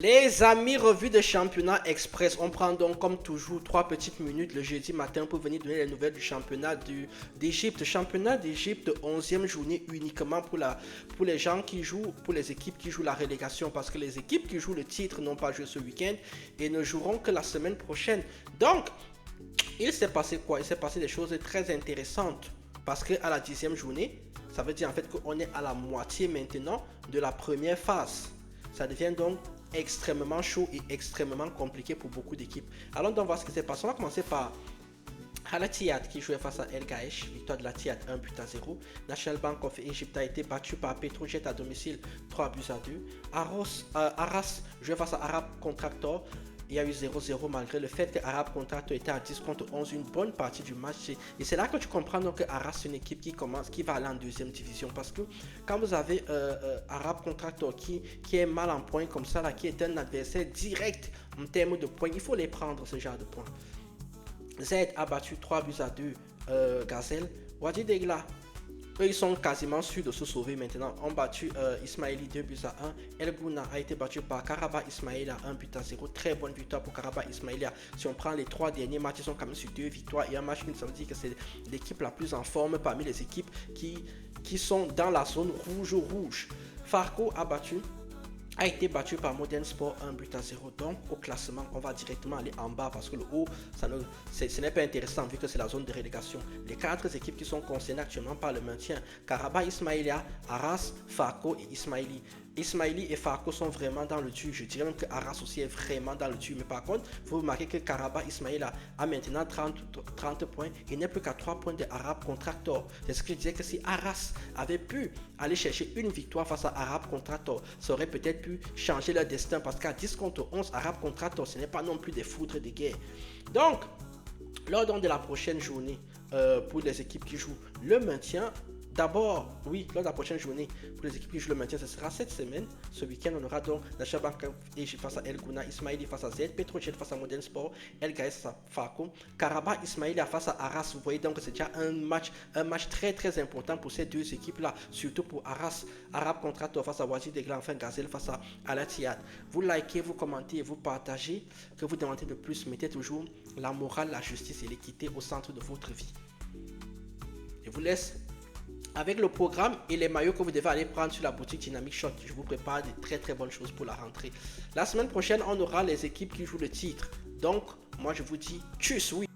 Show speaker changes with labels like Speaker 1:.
Speaker 1: Les amis, revue de championnat express. On prend donc comme toujours 3 petites minutes le jeudi matin pour venir donner les nouvelles du championnat d'Égypte. Championnat d'Égypte, 11e journée uniquement pour les gens qui jouent, pour les équipes qui jouent la relégation. Parce que les équipes qui jouent le titre n'ont pas joué ce week-end et ne joueront que la semaine prochaine. Donc, il s'est passé quoi? Il s'est passé des choses très intéressantes. Parce qu'à la 10e journée, ça veut dire en fait qu'on est à la moitié maintenant de la première phase. Ça devient donc extrêmement chaud et extrêmement compliqué pour beaucoup d'équipes. Allons donc voir ce qui s'est passé. On va commencer par Al Ittihad qui jouait face à El Gaesh, victoire de la Ittihad 1-0. National Bank of Egypt a été battu par Petrojet à domicile 3-2. Arras jouait face à Arab Contractor. Il y a eu 0-0 malgré le fait que Arab Contractor était à 10 contre 11 une bonne partie du match. Et c'est là que tu comprends donc que Arras c'est une équipe qui va aller en deuxième division. Parce que quand vous avez Arab Contractor qui est mal en point comme ça, là, qui est un adversaire direct en termes de points, il faut les prendre ce genre de points. Z a battu 3-2 Gazelle. Wadi Degla, eux, ils sont quasiment sûrs de se sauver maintenant. On battu Ismaili 2-1. El Gouna a été battu par Karabakh Ismaïlia 1-0. Très bonne victoire pour Karabakh Ismaïlia. Si on prend les 3 derniers matchs, ils sont quand même sur 2 victoires et un match qui nous dit que c'est l'équipe la plus en forme parmi les équipes qui sont dans la zone rouge. Farco a été battu par Modern Sport 1-0. Donc au classement, on va directement aller en bas parce que le haut, ce n'est pas intéressant vu que c'est la zone de relégation. Les 4 équipes qui sont concernées actuellement par le maintien, Karabakh Ismaïlia, Arras, Farco et Ismaili. Ismaili et Farco sont vraiment dans le dur. Je dirais même que Arras aussi est vraiment dans le dur. Mais par contre, vous remarquez que Karabakh Ismaïlia a maintenant 30 points et n'est plus qu'à 3 points de Arab Contractor. C'est ce que je disais que si Arras avait pu aller chercher une victoire face à Arab Contractor, ça aurait peut-être pu changer leur destin parce qu'à 10 contre 11, Arab Contractor, ce n'est pas non plus des foudres de guerre. Donc, lors de la prochaine journée, pour les équipes qui jouent le maintien, d'abord, oui, lors de la prochaine journée, pour les équipes qui jouent le maintien, ce sera cette semaine. Ce week-end, on aura donc National Bank of Egypt face à El Gouna, Ismaili face à Z, Petrojet face à Modern Sport, El Gaes face à Farco, Karabakh Ismaili face à Arras. Vous voyez donc que c'est déjà un match très très important pour ces deux équipes-là, surtout pour Arras, Arab Contractor face à Wadi Degla, enfin Gazelle face à Al Ittihad. Vous likez, vous commentez, vous partagez, que vous demandez de plus, mettez toujours la morale, la justice et l'équité au centre de votre vie. Je vous laisse avec le programme et les maillots que vous devez aller prendre sur la boutique Dynamic Shot. Je vous prépare de très très bonnes choses pour la rentrée. La semaine prochaine, on aura les équipes qui jouent le titre. Donc, moi je vous dis tchuss, oui.